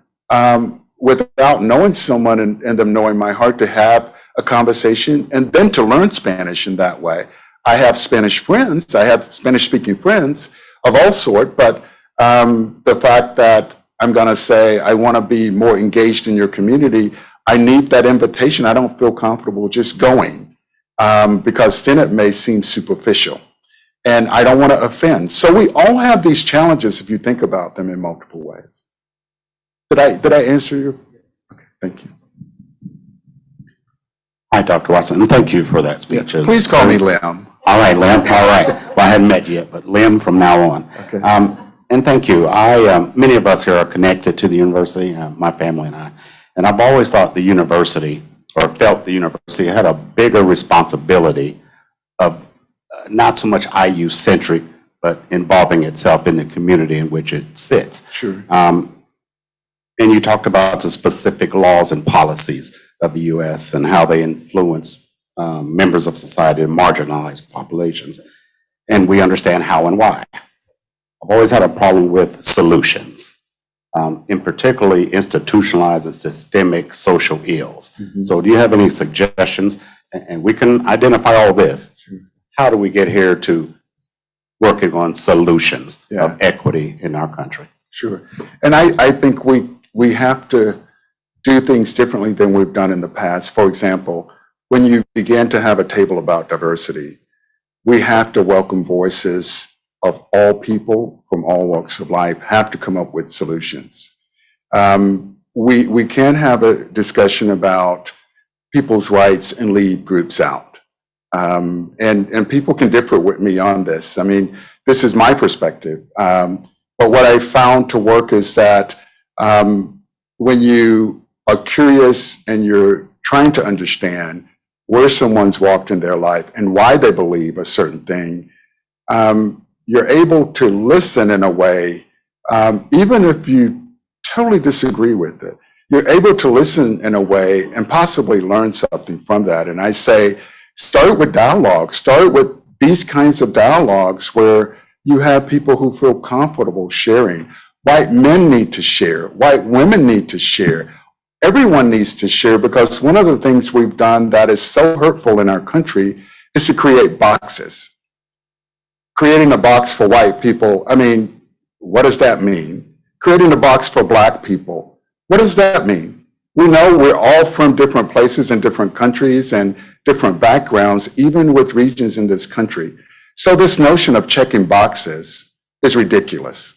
without knowing someone and them knowing my heart, to have a conversation and then to learn Spanish in that way. I have Spanish friends, I have Spanish-speaking friends of all sort, but the fact that I'm gonna say, I wanna be more engaged in your community, I need that invitation. I don't feel comfortable just going because then it may seem superficial. And I don't want to offend. So we all have these challenges if you think about them in multiple ways. Did I answer you? Okay, thank you. Hi, Dr. Watson, and thank you for that speech. Please call me Lem. All right, Lem, all right. Well, I hadn't met you yet, but Lem from now on. Okay. And thank you. Many of us here are connected to the university, my family and I. And I've always thought the university, or felt the university, had a bigger responsibility of not so much IU-centric, but involving itself in the community in which it sits. Sure. And you talked about the specific laws and policies of the U.S. and how they influence members of society and marginalized populations. And we understand how and why. I've always had a problem with solutions, in particularly institutionalized and systemic social ills. So do you have any suggestions? And we can identify all this. How do we get here to working on solutions of equity in our country? Sure. And I think we have to do things differently than we've done in the past. For example, when you begin to have a table about diversity, we have to welcome voices of all people from all walks of life, have to come up with solutions. We can have a discussion about people's rights and leave groups out. And people can differ with me on this. I mean, this is my perspective. But what I found to work is that when you are curious and you're trying to understand where someone's walked in their life and why they believe a certain thing, you're able to listen in a way, even if you totally disagree with it, you're able to listen in a way and possibly learn something from that. And I say, start with dialogue, start with these kinds of dialogues where you have people who feel comfortable sharing. White men need to share, white women need to share. Everyone needs to share, because one of the things we've done that is so hurtful in our country is to create boxes. Creating a box for white people, I mean, what does that mean? Creating a box for Black people, what does that mean? We know we're all from different places and different countries and different backgrounds, even with regions in this country. So this notion of checking boxes is ridiculous.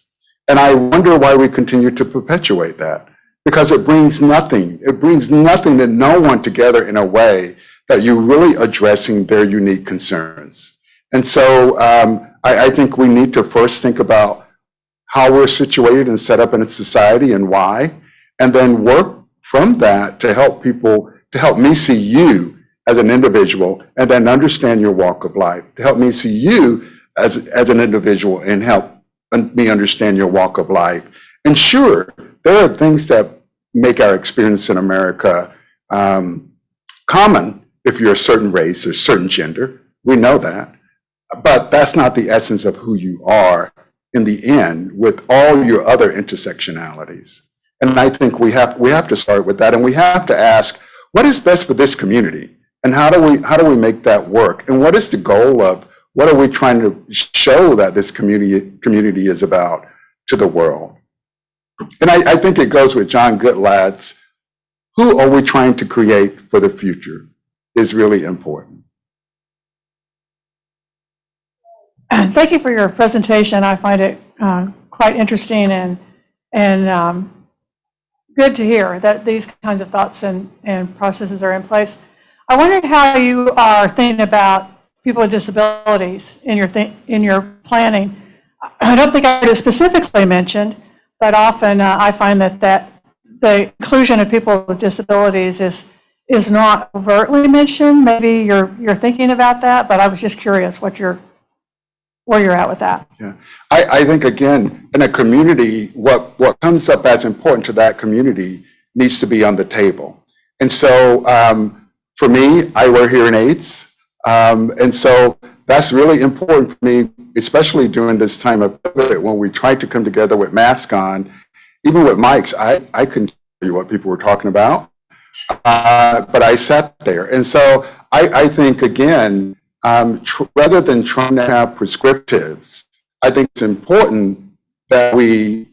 And I wonder why we continue to perpetuate that. Because it brings nothing. It brings nothing to no one together in a way that you're really addressing their unique concerns. And so I think we need to first think about how we're situated and set up in a society and why, and then work from that to help people, to help me see you as an individual and then understand your walk of life, to help me see you as an individual and help me understand your walk of life. And sure, there are things that make our experience in America common if you're a certain race or certain gender. We know that. But that's not the essence of who you are in the end with all your other intersectionalities. And I think we have to start with that, and we have to ask, what is best for this community? And how do we make that work? And what is the goal of, what are we trying to show that this community is about to the world? And I think it goes with John Goodlatte's, who are we trying to create for the future is really important. Thank you for your presentation. I find it quite interesting and good to hear that these kinds of thoughts and processes are in place. I wondered how you are thinking about people with disabilities in your planning. I don't think I heard it specifically mentioned, but often I find that the inclusion of people with disabilities is not overtly mentioned. Maybe you're thinking about that, but I was just curious where you're at with that. Yeah, I think again, in a community, what comes up as important to that community needs to be on the table. And so for me, I wear hearing aids. And so that's really important for me, especially during this time of COVID when we tried to come together with masks on. Even with mics, I couldn't tell you what people were talking about, but I sat there. And so I think, again, rather than trying to have prescriptives, I think it's important that we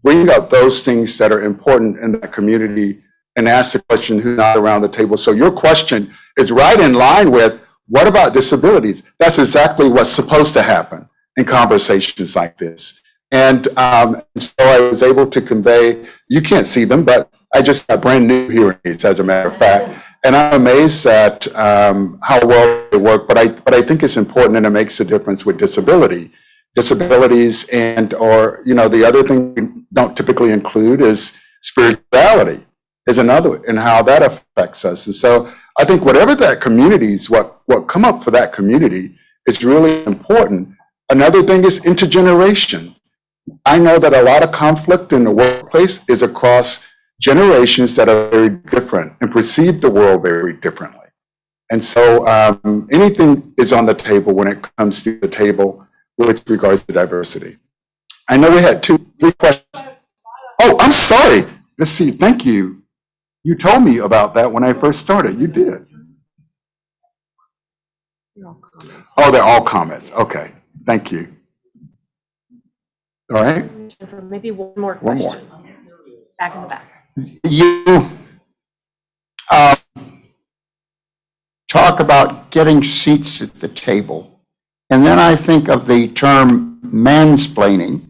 bring up those things that are important in the community and ask the question, who's not around the table? So your question is right in line with, what about disabilities? That's exactly what's supposed to happen in conversations like this. And so I was able to convey, you can't see them, but I just got brand new hearing aids, as a matter of fact. And I'm amazed at how well they work, but I think it's important, and it makes a difference with disabilities, and, or, you know, the other thing we don't typically include is spirituality is another, and how that affects us. And so I think whatever that community is, what come up for that community is really important. Another thing is intergeneration. I know that a lot of conflict in the workplace is across generations that are very different and perceive the world very differently. And so anything is on the table when it comes to the table with regards to diversity. I know we had 3 questions. Oh, I'm sorry. Let's see. Thank you. You told me about that when I first started. You did. Oh, they're all comments. Okay. Thank you. All right. Maybe one more One question. more. Back in the back. You talk about getting seats at the table, and then I think of the term mansplaining,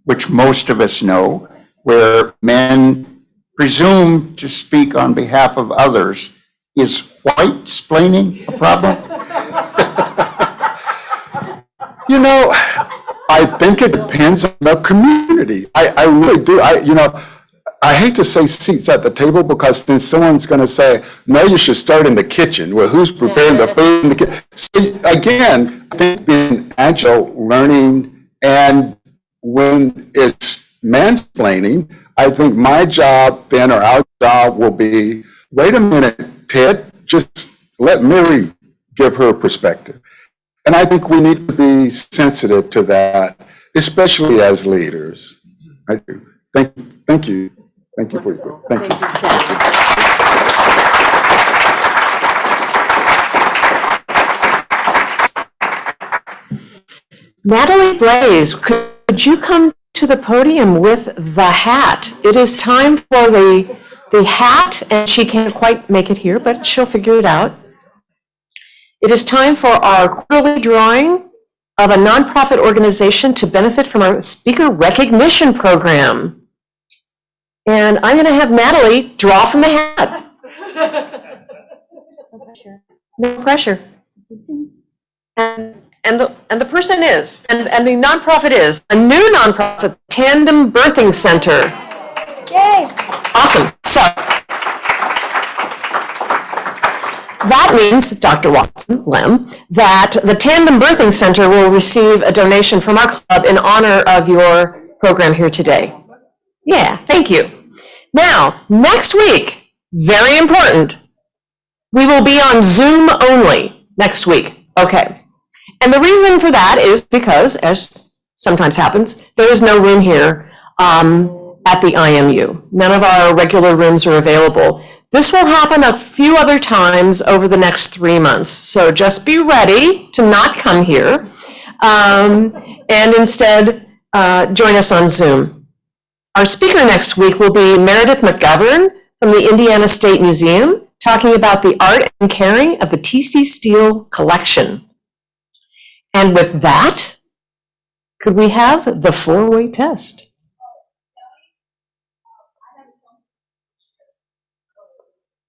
which most of us know, where men presume to speak on behalf of others. Is white-splaining a problem? You know, I think it depends on the community. I really do. I hate to say seats at the table because then someone's going to say, no, you should start in the kitchen. Well, who's preparing the food in the kitchen? So again, I think being agile, learning, and when it's mansplaining, I think my job then, or our job, will be, wait a minute, Ted, just let Mary give her perspective. And I think we need to be sensitive to that, especially as leaders. I do. Thank you. Thank you for your, thank you. Natalie Blaze, could you come to the podium with the hat? It is time for the hat, and she can't quite make it here, but she'll figure it out. It is time for our quarterly drawing of a nonprofit organization to benefit from our speaker recognition program. And I'm going to have Natalie draw from the hat. No pressure. And the person is, and the nonprofit is, a new nonprofit, Tandem Birthing Center. Yay! Awesome. So, that means, Dr. Watson, Lem, that the Tandem Birthing Center will receive a donation from our club in honor of your program here today. Yeah, thank you. Now, next week, very important, we will be on Zoom only next week. Okay. And the reason for that is because, as sometimes happens, there is no room here at the IMU. None of our regular rooms are available. This will happen a few other times over the next 3 months. So just be ready to not come here and instead join us on Zoom. Our speaker next week will be Meredith McGovern from the Indiana State Museum, talking about the art and caring of the T.C. Steele collection. And with that, could we have the 4-way test?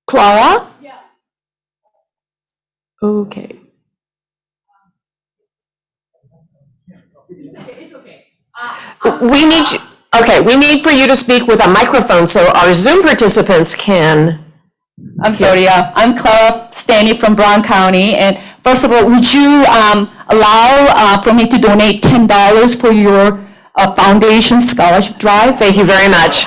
Clara? Yeah. Okay. It's okay. We need you. Okay, we need for you to speak with a microphone so our Zoom participants can. I'm sorry, I'm Clara Stanley from Brown County. And first of all, would you allow for me to donate $10 for your foundation scholarship drive? Thank you very much.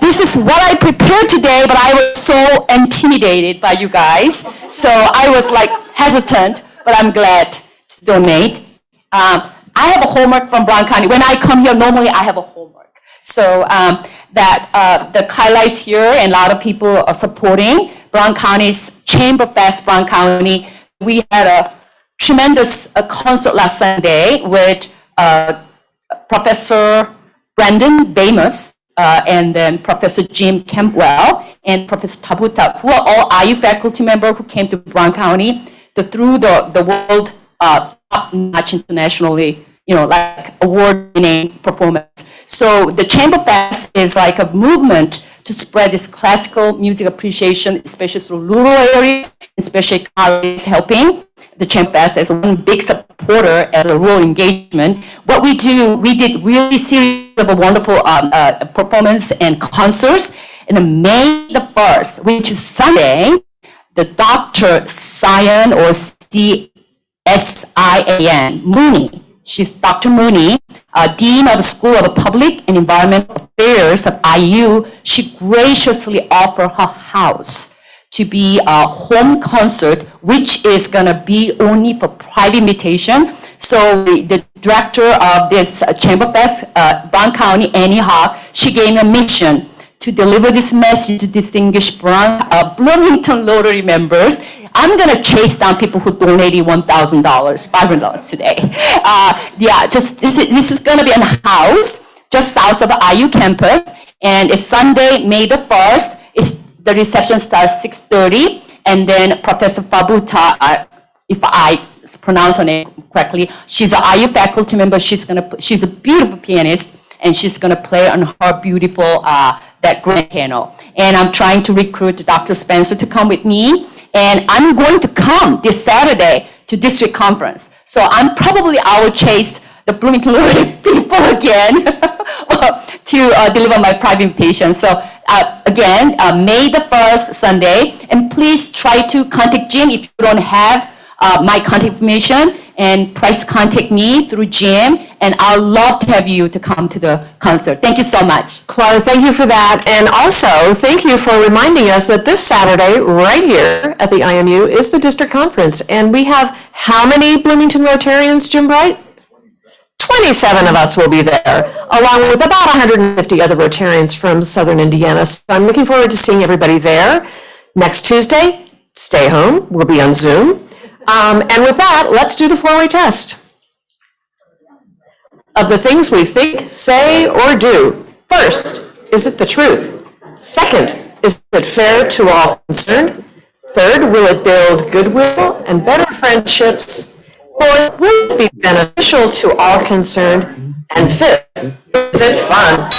This is what I prepared today, but I was so intimidated by you guys. So I was like hesitant, but I'm glad to donate. I have a homework from Brown County. When I come here, normally I have a homework. So the highlights here, and a lot of people are supporting Brown County's Chamber Fest. Brown County, we had a tremendous concert last Sunday with Professor Brandon Damus and then Professor Jim Campbell and Professor Tabuta, who are all IU faculty members who came to Brown County through the world top-notch internationally, like award-winning performance. So the Chamber Fest is like a movement to spread this classical music appreciation, especially through rural areas, especially colleges helping. The Chamber Fest as one big supporter as a rural engagement. What we do, we did really series of a wonderful performance and concerts. And May the 1st, which is Sunday, the Dr. Cyan or C-S-I-A-N, Mooney. She's Dr. Mooney, Dean of the School of Public and Environmental Affairs of IU, she graciously offered her house to be a home concert, which is going to be only for private invitation. So the director of this Chamber Fest, Brown County, Annie Hawk, she gave me a mission to deliver this message to distinguished Bloomington Rotary members. I'm going to chase down people who donated $1,000, $500 today. This is going to be in a house just south of the IU campus, and it's Sunday, May the 1st. The reception starts 6:30, and then Professor Fabuta, if I pronounce her name correctly, she's an IU faculty member. She's a beautiful pianist, and she's gonna play on her beautiful that grand piano. And I'm trying to recruit Dr. Spencer to come with me, and I'm going to come this Saturday to district conference. So I will chase the Bloomington Rotary people again to deliver my private invitation. So again, May the 1st, Sunday, and please try to contact Jim if you don't have my contact information, and please contact me through Jim, and I'd love to have you to come to the concert. Thank you so much. Clara, thank you for that. And also, thank you for reminding us that this Saturday, right here at the IMU, is the district conference. And we have how many Bloomington Rotarians, Jim Bright? 27 of us will be there, along with about 150 other Rotarians from Southern Indiana. So I'm looking forward to seeing everybody there. Next Tuesday, stay home. We'll be on Zoom. And with that, let's do the four-way test of the things we think, say, or do. First, is it the truth? Second, is it fair to all concerned? Third, will it build goodwill and better friendships? Fourth, will it be beneficial to all concerned? And fifth, is it fun?